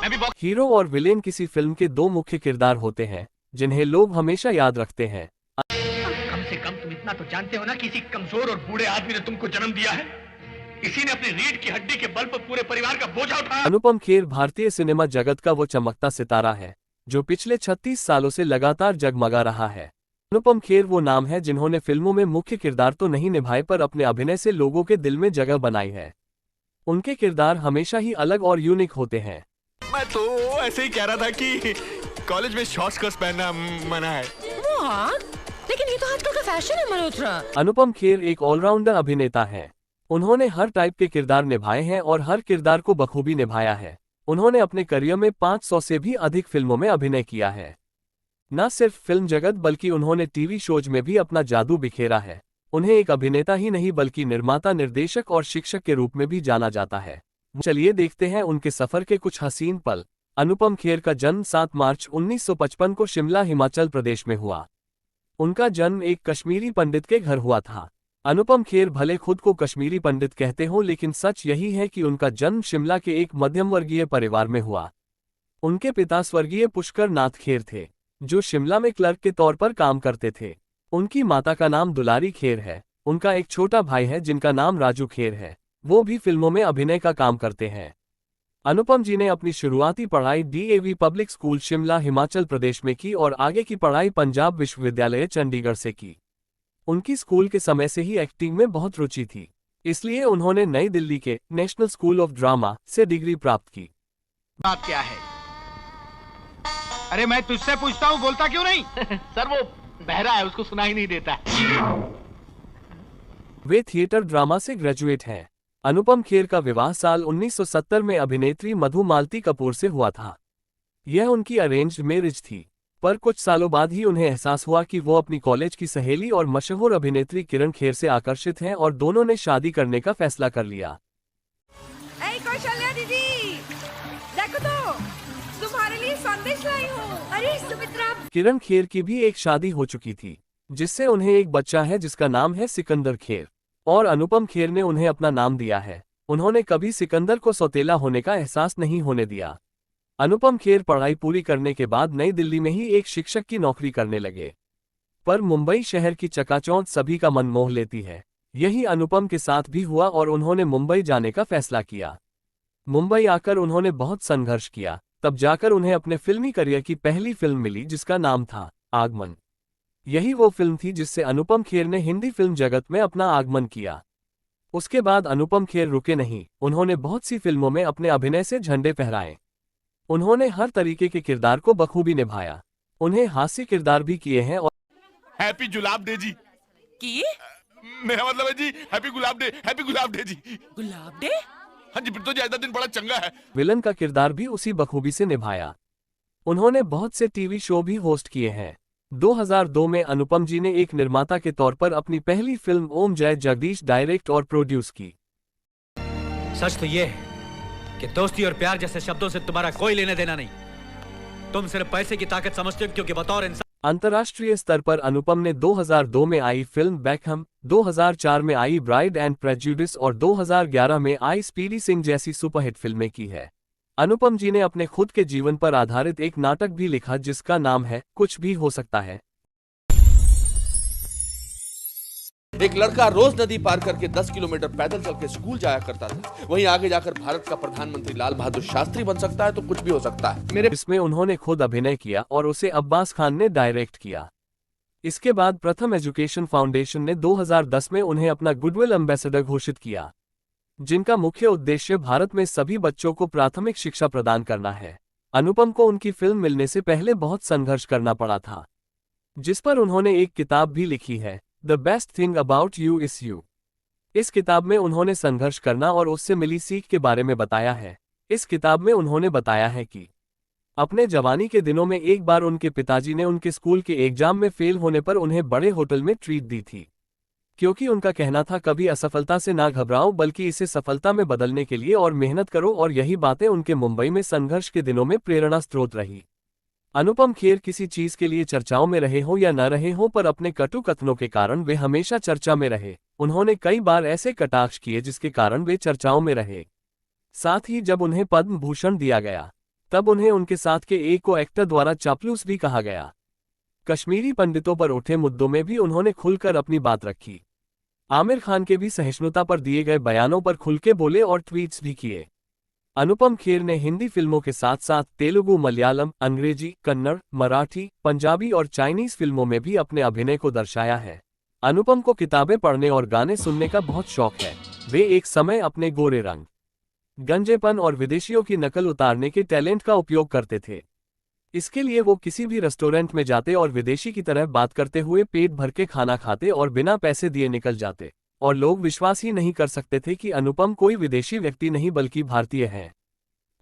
Hero और villain किसी film के दो मुख्य किरदार होते हैं जिन्हें लोग हमेशा याद रखते हैं। कम से कम तुम इतना तो जानते हो ना कि किसी कमजोर और बूढ़े आदमी ने तुमको जन्म दिया है। इसी ने अपनी रीढ़ की हड्डी के बल पर पूरे परिवार का बोझा उठाया। अनुपम खेर भारतीय सिनेमा जगत का वो चमकता सितारा है जो पिछले 36 सालों से लगातार जगमगा रहा है। अनुपम खेर वो नाम है जिन्होंने फिल्मों में मुख्य किरदार तो नहीं निभाए पर अपने अभिनय से लोगों के दिल में जगह बनाई है। उनके किरदार हमेशा ही अलग और यूनिक होते हैं। मैं तो ऐसे ही कह रहा था कि कॉलेज में शॉर्ट स्कर्ट्स पहनना मना है। लेकिन ये तो आजकल का फैशन है मल्होत्रा। अनुपम खेर एक ऑलराउंडर अभिनेता हैं। उन्होंने हर टाइप के किरदार निभाए हैं और हर किरदार को बखूबी निभाया है। उन्होंने अपने करियर में 500 से भी अधिक फिल्मों में अभिनय किया है। न सिर्फ फिल्म जगत बल्कि उन्होंने टीवी शोज में भी अपना जादू बिखेरा है। उन्हें एक अभिनेता ही नहीं बल्कि निर्माता, निर्देशक और शिक्षक के रूप में भी जाना जाता है। चलिए देखते हैं उनके सफर के कुछ हसीन पल। अनुपम खेर का जन्म 7 मार्च 1955 को शिमला, हिमाचल प्रदेश में हुआ। उनका जन्म एक कश्मीरी पंडित के घर हुआ था। अनुपम खेर भले खुद को कश्मीरी पंडित कहते हो लेकिन सच यही है कि उनका जन्म शिमला के एक मध्यम वर्गीय परिवार में हुआ। उनके पिता स्वर्गीय पुष्कर नाथ खेर थे जो शिमला में क्लर्क के तौर पर काम करते थे। उनकी माता का नाम दुलारी खेर है। उनका एक छोटा भाई है जिनका नाम राजू खेर है, वो भी फिल्मों में अभिनय का काम करते हैं। अनुपम जी ने अपनी शुरुआती पढ़ाई DAV public school Shimla, Himachal Pradesh में की और आगे की पढ़ाई पंजाब विश्वविद्यालय चंडीगढ़ से की। उनकी स्कूल के समय से ही एक्टिंग में बहुत रुचि थी, इसलिए उन्होंने नई दिल्ली के नेशनल स्कूल ऑफ ड्रामा से डिग्री प्राप्त की। बात क्या है? अरे मैं तुझसे पूछता हूँ, बोलता क्यों नहीं? सर वो बहरा है, उसको सुनाई नहीं देता। वे थिएटर ड्रामा से ग्रेजुएट हैं। अनुपम खेर का विवाह साल 1970 में अभिनेत्री मधु मालती कपूर से हुआ था। यह उनकी अरेंज्ड मैरिज थी, पर कुछ सालों बाद ही उन्हें एहसास हुआ कि वो अपनी कॉलेज की सहेली और मशहूर अभिनेत्री किरण खेर से आकर्षित हैं और दोनों ने शादी करने का फैसला कर लिया। कौशल्या दीदी, देखो तो तुम्हारे लिए संदेश लाई हूँ। अरे सुमित्रा। किरण खेर की भी एक शादी हो चुकी थी जिससे उन्हें एक बच्चा है जिसका नाम है सिकंदर खेर, और अनुपम खेर ने उन्हें अपना नाम दिया है। उन्होंने कभी सिकंदर को सौतेला होने का एहसास नहीं होने दिया। अनुपम खेर पढ़ाई पूरी करने के बाद नई दिल्ली में ही एक शिक्षक की नौकरी करने लगे, पर मुंबई शहर की चकाचौंध सभी का मन मोह लेती है। यही अनुपम के साथ भी हुआ और उन्होंने मुंबई जाने का फैसला किया। मुंबई आकर उन्होंने बहुत संघर्ष किया, तब जाकर उन्हें अपने फिल्मी करियर की पहली फिल्म मिली जिसका नाम था आगमन। यही वो फिल्म थी जिससे अनुपम खेर ने हिंदी फिल्म जगत में अपना आगमन किया। उसके बाद अनुपम खेर रुके नहीं, उन्होंने बहुत सी फिल्मों में अपने अभिनय से झंडे फहराए। उन्होंने हर तरीके के किरदार को बखूबी निभाया। उन्हें हास्य किरदार भी किए हैं। और हैप्पी गुलाब डे जी की? मेरा मतलब है जी हैप्पी गुलाब डे, हैप्पी गुलाब डे जी। गुलाब डे? हाँ जी, फिर तो ज्यादा दिन बड़ा चंगा है। विलन का किरदार भी उसी बखूबी से निभाया। उन्होंने बहुत से टीवी शो भी होस्ट किए हैं। 2002 में अनुपम जी ने एक निर्माता के तौर पर अपनी पहली फिल्म ओम जय जगदीश डायरेक्ट और प्रोड्यूस की। सच तो ये है कि दोस्ती और प्यार जैसे शब्दों से तुम्हारा कोई लेना देना नहीं। तुम सिर्फ पैसे की ताकत समझते हो क्योंकि बतौर इंसान। अंतर्राष्ट्रीय स्तर पर अनुपम ने 2002 में आई फिल्म बेकहम, 2004 में आई ब्राइड एंड प्रेजुडिस और 2011 में आई स्पीडी सिंह जैसी सुपरहिट फिल्में की है। अनुपम जी ने अपने खुद के जीवन पर आधारित एक नाटक भी लिखा जिसका नाम है कुछ भी हो सकता है। एक लड़का रोज नदी पार करके 10 किलोमीटर पैदल चल के स्कूल जाया करता था। वहीं आगे जाकर भारत का प्रधानमंत्री लाल बहादुर शास्त्री बन सकता है तो कुछ भी हो सकता है। इसमें उन्होंने खुद अभिनय किया और उसे अब्बास खान ने डायरेक्ट किया। इसके बाद प्रथम एजुकेशन फाउंडेशन ने 2010 में उन्हें अपना गुडविल एम्बेसडर घोषित किया, जिनका मुख्य उद्देश्य भारत में सभी बच्चों को प्राथमिक शिक्षा प्रदान करना है। अनुपम को उनकी फिल्म मिलने से पहले बहुत संघर्ष करना पड़ा था, जिस पर उन्होंने एक किताब भी लिखी है, the best thing about you is you. इस किताब में उन्होंने संघर्ष करना और उससे मिली सीख के बारे में बताया है। इस किताब में उन्होंने बताया है कि अपने जवानी के दिनों में एक बार उनके पिताजी ने उनके स्कूल के एग्जाम में फेल होने पर उन्हें बड़े होटल में ट्रीट दी थी, क्योंकि उनका कहना था कभी असफलता से ना घबराओ बल्कि इसे सफलता में बदलने के लिए और मेहनत करो, और यही बातें उनके मुंबई में संघर्ष के दिनों में प्रेरणा स्रोत रही। अनुपम खेर किसी चीज के लिए चर्चाओं में रहे हो या न रहे हो, पर अपने कटु कथनों के कारण वे हमेशा चर्चा में रहे। उन्होंने कई बार ऐसे कटाक्ष किए जिसके कारण वे चर्चाओं में रहे। साथ ही जब उन्हें पद्म भूषण दिया गया तब उन्हें उनके साथ के एक को एक्टर द्वारा चापलूस भी कहा गया। कश्मीरी पंडितों पर उठे मुद्दों में भी उन्होंने खुलकर अपनी बात रखी। आमिर खान के भी सहिष्णुता पर दिए गए बयानों पर खुल के बोले और ट्वीट्स भी किए। अनुपम खेर ने हिंदी फिल्मों के साथ साथ तेलुगु, मलयालम, अंग्रेजी, कन्नड़, मराठी, पंजाबी और चाइनीज फिल्मों में भी अपने अभिनय को दर्शाया है। अनुपम को किताबें पढ़ने और गाने सुनने का बहुत शौक है। वे एक समय अपने गोरे रंग, गंजेपन और विदेशियों की नकल उतारने के टैलेंट का उपयोग करते थे। इसके लिए वो किसी भी रेस्टोरेंट में जाते और विदेशी की तरह बात करते हुए पेट भर के खाना खाते और बिना पैसे दिए निकल जाते, और लोग विश्वास ही नहीं कर सकते थे कि अनुपम कोई विदेशी व्यक्ति नहीं बल्कि भारतीय है।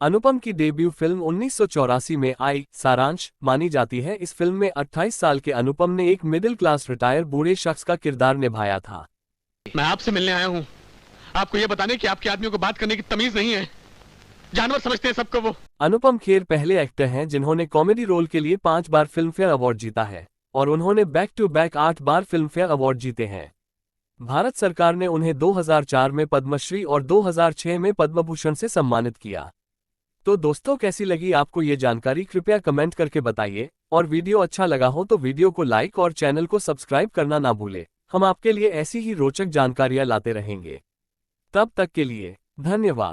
अनुपम की डेब्यू फिल्म 1984 में आई सारांश मानी जाती है। इस फिल्म में 28 साल के अनुपम ने एक मिडिल क्लास रिटायर बूढ़े शख्स का किरदार निभाया था। मैं आपसे मिलने आया हूँ, आपको यह बताने कि आपके आदमियों को बात करने की तमीज नहीं है। जानवर समझते हैं सबको वो। अनुपम खेर पहले एक्टर हैं जिन्होंने कॉमेडी रोल के लिए 5 बार फिल्म फेयर अवार्ड जीता है, और उन्होंने बैक टू बैक 8 बार फिल्म फेयर अवार्ड जीते हैं। भारत सरकार ने उन्हें 2004 में पद्मश्री और 2006 में पद्म भूषण से सम्मानित किया। तो दोस्तों, कैसी लगी आपको ये जानकारी, कृपया कमेंट करके बताइए, और वीडियो अच्छा लगा हो तो वीडियो को लाइक और चैनल को सब्सक्राइब करना ना भूले। हम आपके लिए ऐसी ही रोचक जानकारियां लाते रहेंगे। तब तक के लिए धन्यवाद।